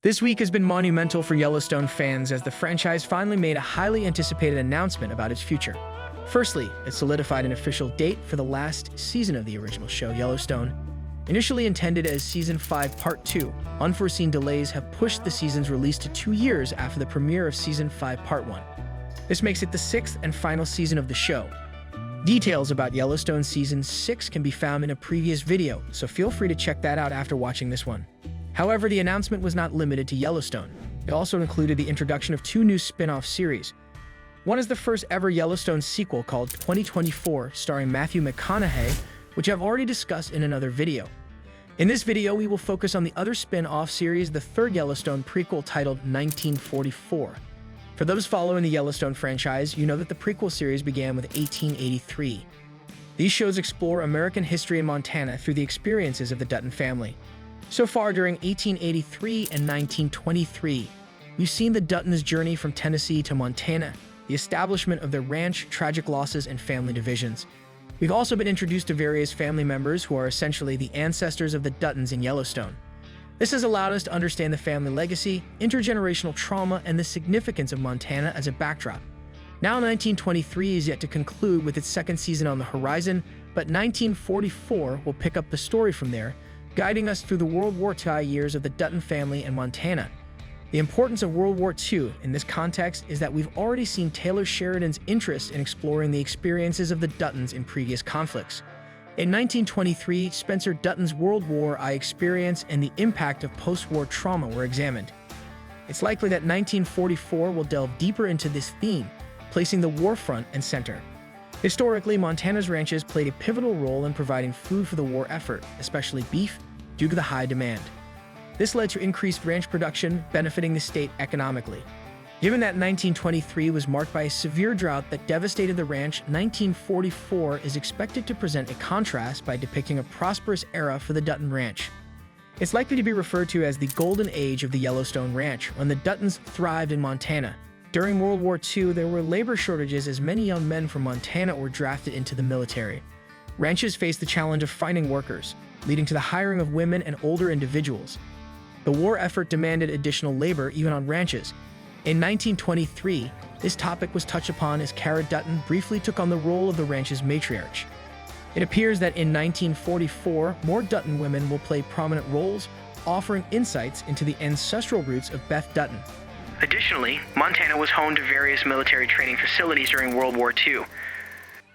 This week has been monumental for Yellowstone fans as the franchise finally made a highly anticipated announcement about its future. Firstly, it solidified an official date for the last season of the original show, Yellowstone. Initially intended as Season 5 Part 2, unforeseen delays have pushed the season's release to 2 years after the premiere of Season 5 Part 1. This makes it the 6th and final season of the show. Details about Yellowstone Season 6 can be found in a previous video, so feel free to check that out after watching this one. However, the announcement was not limited to Yellowstone. It also included the introduction of 2 new spin-off series. One is the first ever Yellowstone sequel called 2024, starring Matthew McConaughey, which I've already discussed in another video. In this video, we will focus on the other spin-off series, the third Yellowstone prequel titled 1944. For those following the Yellowstone franchise, you know that the prequel series began with 1883. These shows explore American history in Montana through the experiences of the Dutton family. So far during 1883 and 1923, we've seen the Duttons' journey from Tennessee to Montana, the establishment of their ranch, tragic losses, and family divisions. We've also been introduced to various family members who are essentially the ancestors of the Duttons in Yellowstone. This has allowed us to understand the family legacy, intergenerational trauma, and the significance of Montana as a backdrop. Now 1923 is yet to conclude with its second season on the horizon, but 1944 will pick up the story from there, guiding us through the World War II years of the Dutton family in Montana. The importance of World War II in this context is that we've already seen Taylor Sheridan's interest in exploring the experiences of the Duttons in previous conflicts. In 1923, Spencer Dutton's World War I experience and the impact of post-war trauma were examined. It's likely that 1944 will delve deeper into this theme, placing the war front and center. Historically, Montana's ranches played a pivotal role in providing food for the war effort, especially beef, due to the high demand. This led to increased ranch production, benefiting the state economically. Given that 1923 was marked by a severe drought that devastated the ranch, 1944 is expected to present a contrast by depicting a prosperous era for the Dutton Ranch. It's likely to be referred to as the Golden Age of the Yellowstone Ranch, when the Duttons thrived in Montana. During World War II, there were labor shortages as many young men from Montana were drafted into the military. Ranches faced the challenge of finding workers, leading to the hiring of women and older individuals. The war effort demanded additional labor even on ranches. In 1923, this topic was touched upon as Cara Dutton briefly took on the role of the ranch's matriarch. It appears that in 1944, more Dutton women will play prominent roles, offering insights into the ancestral roots of Beth Dutton. Additionally, Montana was home to various military training facilities during World War II.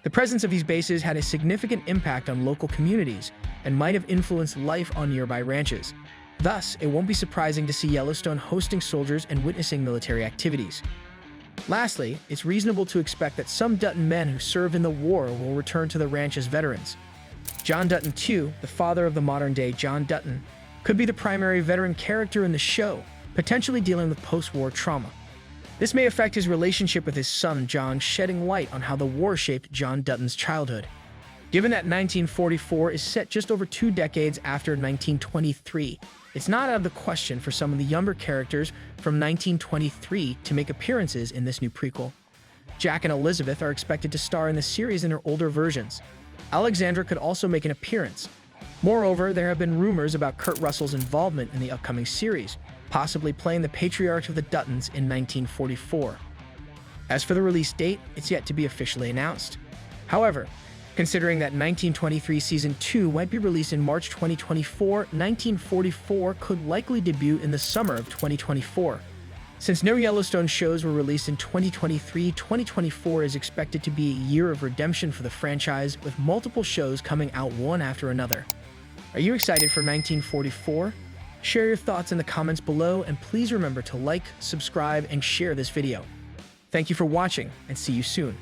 The presence of these bases had a significant impact on local communities and might have influenced life on nearby ranches. Thus, it won't be surprising to see Yellowstone hosting soldiers and witnessing military activities. Lastly, it's reasonable to expect that some Dutton men who served in the war will return to the ranch as veterans. John Dutton II, the father of the modern-day John Dutton, could be the primary veteran character in the show, potentially dealing with post-war trauma. This may affect his relationship with his son, John, shedding light on how the war shaped John Dutton's childhood. Given that 1944 is set just over 2 decades after 1923, it's not out of the question for some of the younger characters from 1923 to make appearances in this new prequel. Jack and Elizabeth are expected to star in the series in their older versions. Alexandra could also make an appearance. Moreover, there have been rumors about Kurt Russell's involvement in the upcoming series, possibly playing the patriarch of the Duttons in 1944. As for the release date, it's yet to be officially announced. However, considering that 1923 Season 2 might be released in March 2024, 1944 could likely debut in the summer of 2024. Since no Yellowstone shows were released in 2023, 2024 is expected to be a year of redemption for the franchise, with multiple shows coming out one after another. Are you excited for 1944? Share your thoughts in the comments below, and please remember to like, subscribe, and share this video. Thank you for watching, and see you soon.